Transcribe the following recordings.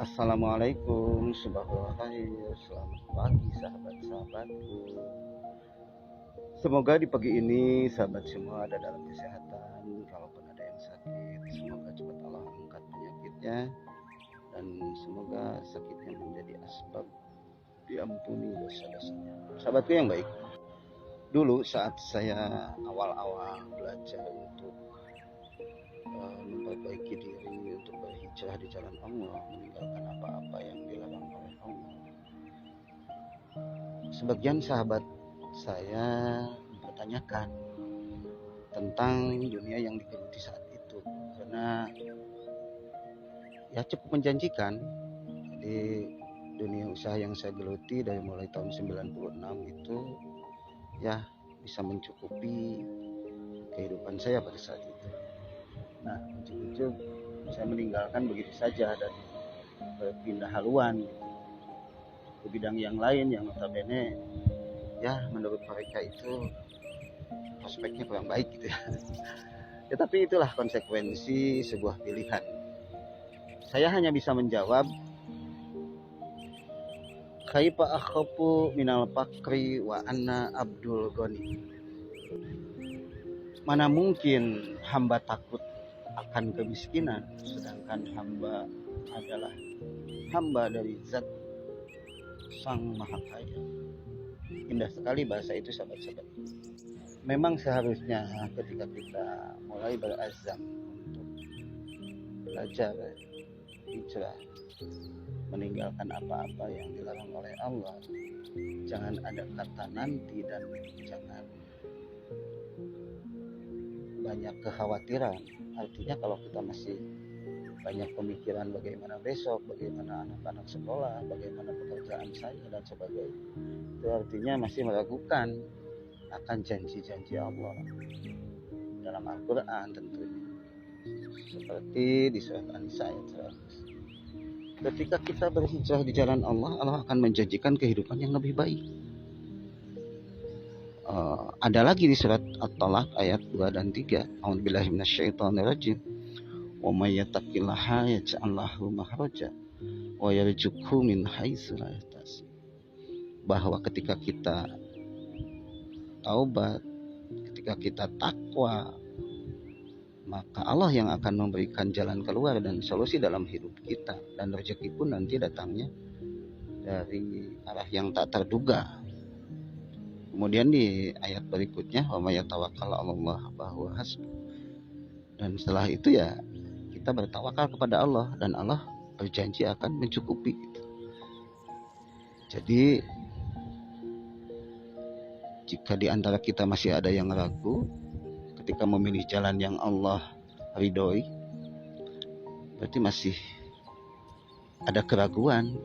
Assalamualaikum, Subhanallah, selamat pagi sahabat-sahabatku. Semoga di pagi ini sahabat semua ada dalam kesehatan. Kalaupun ada yang sakit, semoga cepat Allah angkat penyakitnya. Dan semoga sakitnya menjadi asbab diampuni dosa-dosanya. Sahabatku yang baik, dulu saat saya awal-awal belajar untuk memperbaiki diri, untuk berhijrah di jalan Allah, meninggalkan apa-apa yang dilarang oleh Allah, sebagian sahabat saya mempertanyakan tentang dunia yang digeluti saat itu, karena ya cukup menjanjikan. Jadi dunia usaha yang saya geluti dari mulai tahun 96 itu ya bisa mencukupi kehidupan saya pada saat itu. Nah, ujuk-ujuk saya meninggalkan begitu saja dan berpindah haluan gitu, ke bidang yang lain yang notabene ya menurut mereka itu prospeknya kurang baik gitu ya. Tetapi itulah konsekuensi sebuah pilihan. Saya hanya bisa menjawab, kaifa akhafu minal fakri wa anna abdul ghani. Mana mungkin hamba takut akan kemiskinan, sedangkan hamba adalah hamba dari zat sang maha kaya. Indah sekali bahasa itu sahabat-sahabat. Memang seharusnya ketika kita mulai berazam untuk belajar hijrah, meninggalkan apa-apa yang dilarang oleh Allah, jangan ada kata nanti dan jangan banyak kekhawatiran. Artinya kalau kita masih banyak pemikiran bagaimana besok, bagaimana anak-anak sekolah, bagaimana pekerjaan saya dan sebagainya, itu artinya masih meragukan akan janji-janji Allah dalam Al-Quran tentunya. Seperti di surat An-Nisa ayat 100. Ketika kita berhijrah di jalan Allah, Allah akan menjanjikan kehidupan yang lebih baik. Ada lagi di surat At-Talaq ayat 2 dan 3. A'udzubillahi minasyaitonirrajim. Wa may yattaqillaha yaj'al lahu makhraja wa yarzuqhu min haitsu la yahtasib. Bahwa ketika kita taubat, ketika kita takwa, maka Allah yang akan memberikan jalan keluar dan solusi dalam hidup kita, dan rezeki pun nanti datangnya dari arah yang tak terduga. Kemudian di ayat berikutnya, wa may yatawakkal 'alallah fahuwa hasbuh. Dan setelah itu ya kita bertawakal kepada Allah dan Allah berjanji akan mencukupi. Jadi jika di antara kita masih ada yang ragu ketika memilih jalan yang Allah ridhoi, berarti masih ada keraguan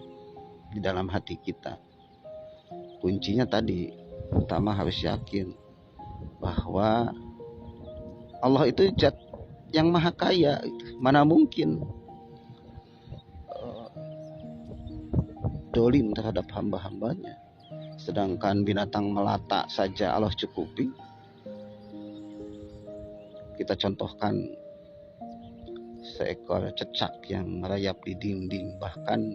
di dalam hati kita. Kuncinya tadi, pertama harus yakin bahwa Allah itu zat yang maha kaya. Mana mungkin dolim terhadap hamba-hambanya. Sedangkan binatang melata saja Allah cukupi. Kita contohkan seekor cecak yang merayap di dinding, bahkan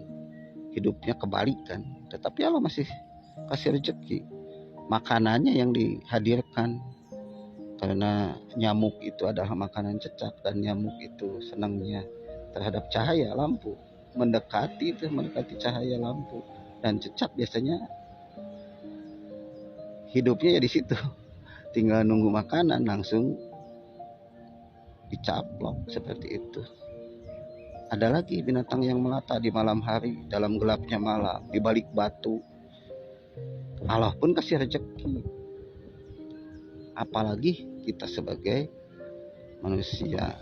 hidupnya kebalikan, tetapi Allah masih kasih rezeki. Makanannya yang dihadirkan, karena nyamuk itu adalah makanan cecak dan nyamuk itu senangnya terhadap cahaya lampu, mendekati cahaya lampu, dan cecak biasanya hidupnya ya di situ, tinggal nunggu makanan langsung dicaplok seperti itu. Ada lagi binatang yang melata di malam hari, dalam gelapnya malam, di balik batu, Allah pun kasih rezeki. Apalagi kita sebagai manusia,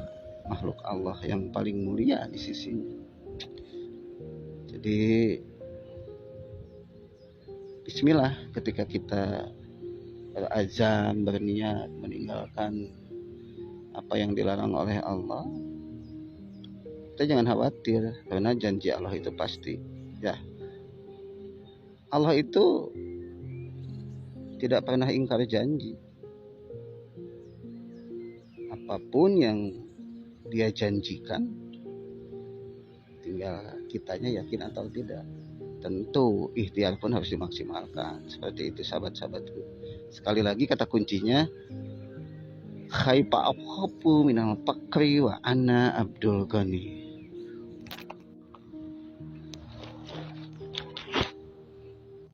makhluk Allah yang paling mulia di sisinya. Jadi bismillah ketika kita berazam, berniat meninggalkan apa yang dilarang oleh Allah, kita jangan khawatir, karena janji Allah itu pasti. Ya, Allah itu tidak pernah ingkar janji. Apapun yang Dia janjikan, tinggal tinggal kitanya yakin atau tidak. Tentu ikhtiar pun harus dimaksimalkan. Seperti itu sahabat-sahabatku. Sekali lagi kata kuncinya, khaifa afhafu minal fakri wa ana Abdul Ghani.